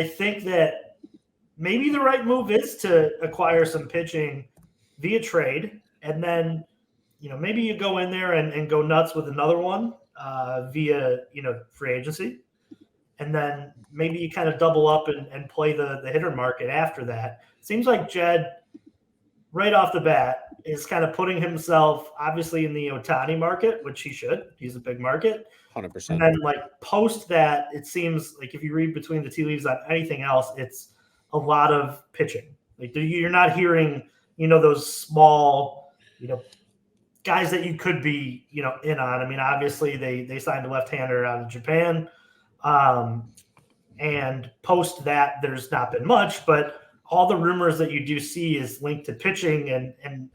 I think that maybe the right move is to acquire some pitching via trade, and then maybe you go in there and go nuts with another one via free agency, and then maybe you kind of double up and play the hitter market after that. Seems like Jed, right off the bat, is kind of putting himself obviously in the Ohtani market, which he should. He's a big market. 100%. And then post that, it seems like if you read between the tea leaves on anything else, it's a lot of pitching. You're not hearing, those small, guys that you could be, in on. I mean, obviously they signed a left-hander out of Japan. And post that, there's not been much, but all the rumors that you do see is linked to pitching. And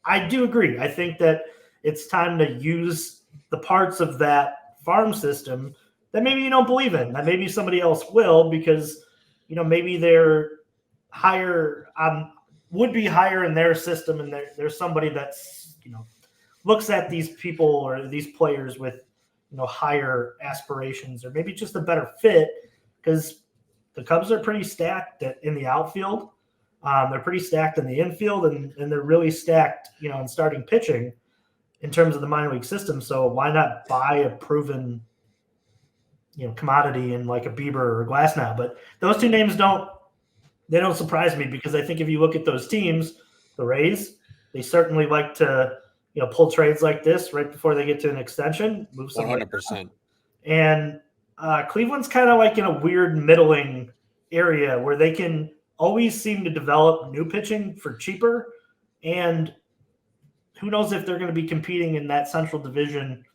I do agree. I think that it's time to use the parts of that farm system that maybe you don't believe in, that maybe somebody else will, because, maybe they're higher would be higher in their system. And there's somebody that's, looks at these people or these players with, higher aspirations, or maybe just a better fit, because the Cubs are pretty stacked in the outfield. They're pretty stacked in the infield, and they're really stacked, in starting pitching in terms of the minor league system. So why not buy a proven, commodity in like a Bieber or Glasnow? But those two names don't surprise me, because I think if you look at those teams, the Rays, they certainly like to, pull trades like this right before they get to an extension, move somebody. 100%. And Cleveland's kind of like in a weird middling area where they can always seem to develop new pitching for cheaper. And who knows if they're going to be competing in that Central Division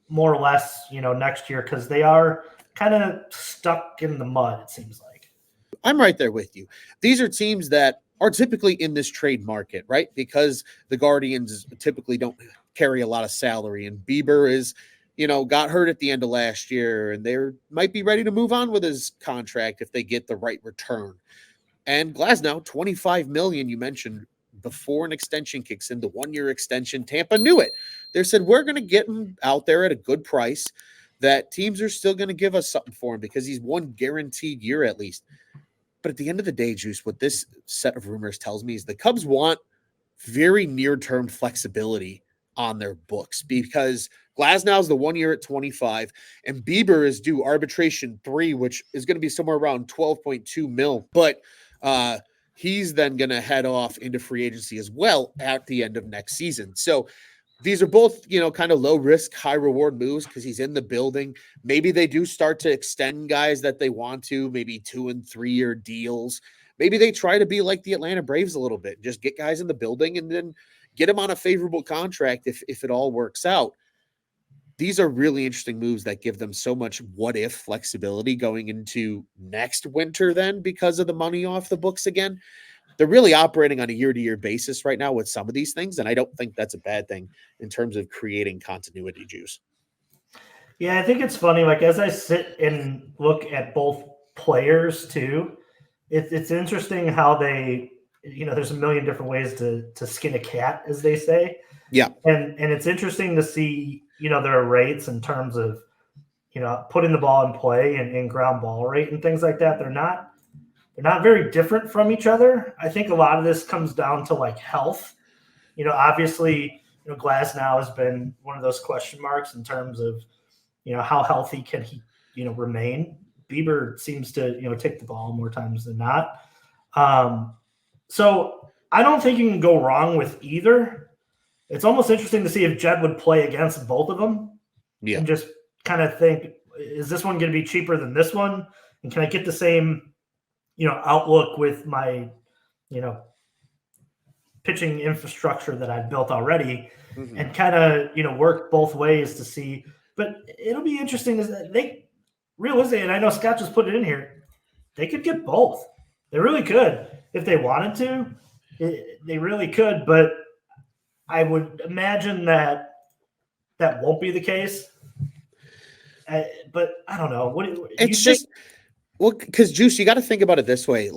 more or less, next year, because they are kind of stuck in the mud, it seems like. I'm right there with you. These are teams that are typically in this trade market, right? Because the Guardians typically don't carry a lot of salary, and Bieber is, got hurt at the end of last year, and they might be ready to move on with his contract if they get the right return. And Glasnow, $25 million, you mentioned, before an extension kicks in, the 1-year extension. Tampa knew it. They said, we're going to get him out there at a good price that teams are still going to give us something for him, because he's one guaranteed year at least. But at the end of the day, Juice, what this set of rumors tells me is the Cubs want very near-term flexibility on their books, because Glasnow is the 1 year at 25, and Bieber is due arbitration 3, which is going to be somewhere around 12.2 mil. But he's then going to head off into free agency as well at the end of next season. So these are both, kind of low risk, high reward moves, because he's in the building. Maybe they do start to extend guys that they want to, maybe 2 and 3 year deals. Maybe they try to be like the Atlanta Braves a little bit, just get guys in the building and then get them on a favorable contract if it all works out. These are really interesting moves that give them so much what if flexibility going into next winter then, because of the money off the books again. They're really operating on a year-to-year basis right now with some of these things, and I don't think that's a bad thing in terms of creating continuity, Juice. Yeah, I think it's funny. As I sit and look at both players too, it's interesting how they, there's a million different ways to skin a cat, as they say. Yeah. And it's interesting to see, their rates in terms of, putting the ball in play and ground ball rate and things like that. They're not very different from each other. I think a lot of this comes down to health. Obviously, Glasnow has been one of those question marks in terms of, how healthy can he, remain. Bieber seems to, take the ball more times than not. So I don't think you can go wrong with either. It's almost interesting to see if Jed would play against both of them. Yeah. And just kind of think, is this one going to be cheaper than this one? And can I get the same, outlook with my, pitching infrastructure that I've built already, and kind of, work both ways to see. But it'll be interesting that they realistically, and I know Scott just put it in here, they could get both. They really could. If they wanted to, they really could. But I would imagine that won't be the case. But I don't know. It's just – well, because, Juice, you got to think about it this way.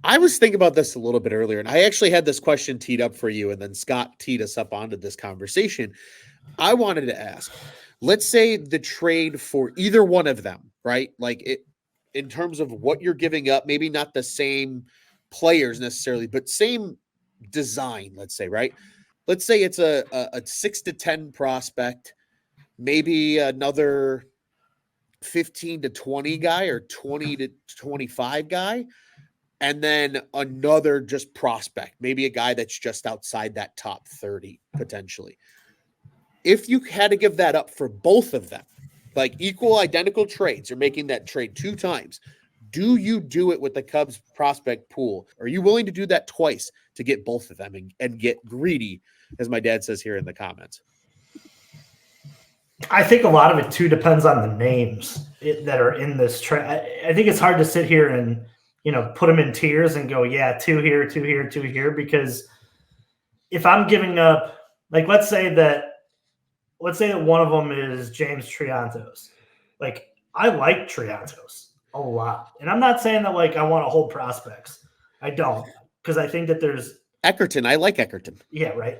I was thinking about this a little bit earlier, and I actually had this question teed up for you, and then Scott teed us up onto this conversation. I wanted to ask, let's say the trade for either one of them, right? in terms of what you're giving up, maybe not the same players necessarily, but same design, let's say, right? Let's say it's a 6 to 10 prospect, maybe another 15 to 20 guy or 20 to 25 guy, and then another just prospect, maybe a guy that's just outside that top 30 potentially. If you had to give that up for both of them, like equal identical trades, you're making that trade 2 times. Do you do it with the Cubs prospect pool? Are you willing to do that twice to get both of them and get greedy, as my dad says here in the comments? I think a lot of it too depends on the names that are in this trade. I think it's hard to sit here and put them in tiers and go, yeah, 2 here, 2 here, 2 here, because if I'm giving up, like let's say that one of them is James Triantos. Like I like Triantos a lot, and I'm not saying that like I want to hold prospects. I don't, because I think that there's Eckerton. I like Eckerton. Yeah, right.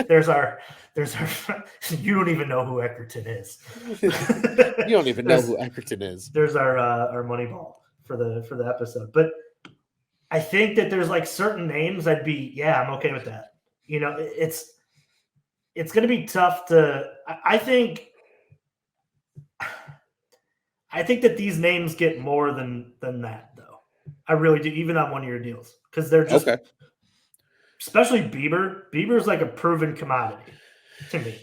there's our. You don't even know who Eckerton is. You don't even know who Eckerton is. There's our money ball for the episode, but I think that there's like certain names I'd be, I'm okay with that. It's going to be tough to. I think that these names get more than that, though. I really do, even on 1 year deals, because they're just, okay. Especially Bieber. Bieber's like a proven commodity to me.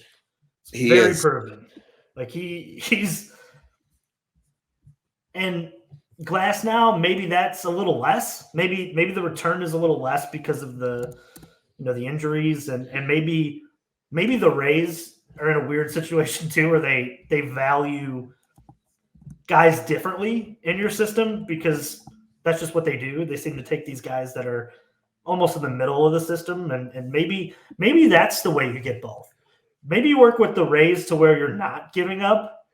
He very is proven. Like he's and Glasnow, maybe that's a little less. Maybe the return is a little less because of the the injuries and maybe the Rays are in a weird situation too, where they value guys differently in your system because that's just what they do. They seem to take these guys that are almost in the middle of the system, and maybe that's the way you get both. Maybe you work with the Rays to where you're not giving up,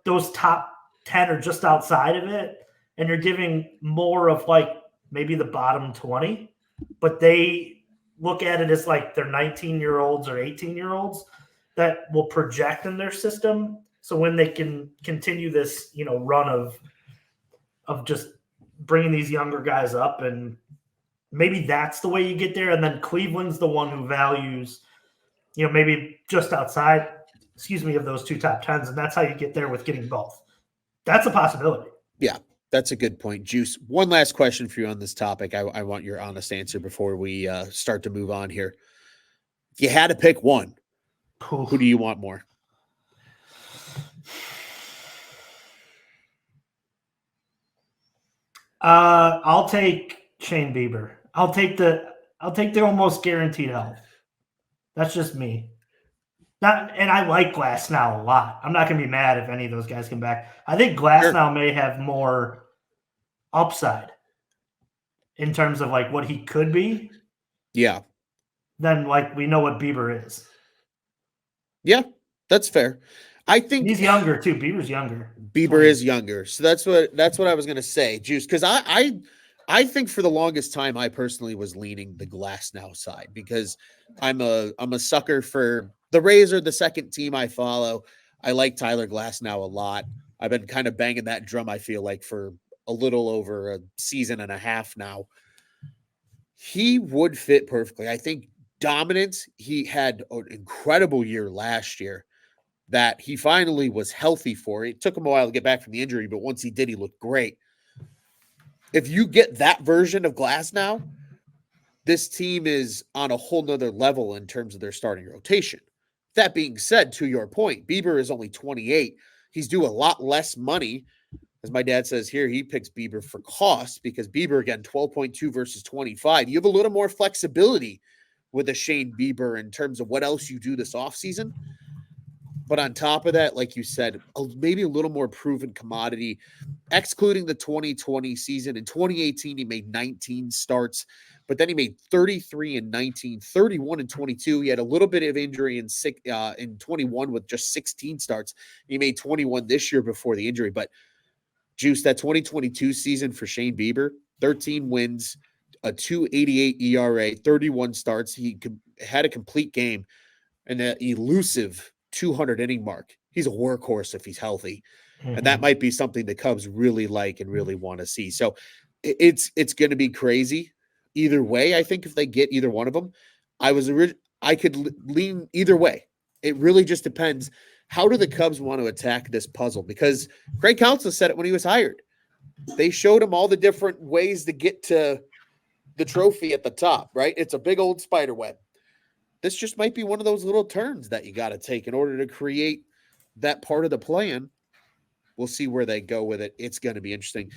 those top 10 or just outside of it, and you're giving more of like maybe the bottom 20, but they look at it as like they're 19-year-olds or 18-year-olds that will project in their system. So when they can continue this, run of just bringing these younger guys up, and maybe that's the way you get there. And then Cleveland's the one who values, maybe just outside, of those 2 top 10s. And that's how you get there with getting both. That's a possibility. Yeah, that's a good point. Juice, one last question for you on this topic. I want your honest answer before we start to move on here. If you had to pick one, who do you want more? I'll take Shane Bieber. I'll take the almost guaranteed health. That's just me. And I like Glasnow a lot. I'm not going to be mad if any of those guys come back. I think Glasnow may have more upside in terms of like what he could be. Yeah. Than like we know what Bieber is. Yeah, that's fair. I think he's younger too. Bieber's younger. Bieber is younger. So that's what I was going to say, Juice, because I think for the longest time I personally was leaning the Glasnow side because I'm a sucker for the Rays are the second team I follow. I like Tyler Glasnow a lot. I've been kind of banging that drum, I feel like, for a little over a season and a half now. He would fit perfectly. I think dominance, he had an incredible year last year that he finally was healthy for. It took him a while to get back from the injury, but once he did, he looked great. If you get that version of Glasnow, this team is on a whole nother level in terms of their starting rotation. That being said, to your point, Bieber is only 28. He's due a lot less money. As my dad says here, he picks Bieber for cost because Bieber, again, 12.2 versus 25. You have a little more flexibility with a Shane Bieber in terms of what else you do this offseason. But on top of that, like you said, maybe a little more proven commodity, excluding the 2020 season. In 2018, he made 19 starts, but then he made 33 in 19, 31 in 22. He had a little bit of injury in 21 with just 16 starts. He made 21 this year before the injury. But Juice, that 2022 season for Shane Bieber, 13 wins, a 2.88 ERA, 31 starts. He had a complete game and an elusive 200 inning mark. He's a workhorse if he's healthy. And that might be something the Cubs really like and really want to see. So it's going to be crazy either way. I think if they get either one of them, I could lean either way. It really just depends. How do the Cubs want to attack this puzzle? Because Craig Counsell said it when he was hired. They showed him all the different ways to get to the trophy at the top, right? It's a big old spider web. This just might be one of those little turns that you got to take in order to create that part of the plan. We'll see where they go with it. It's going to be interesting.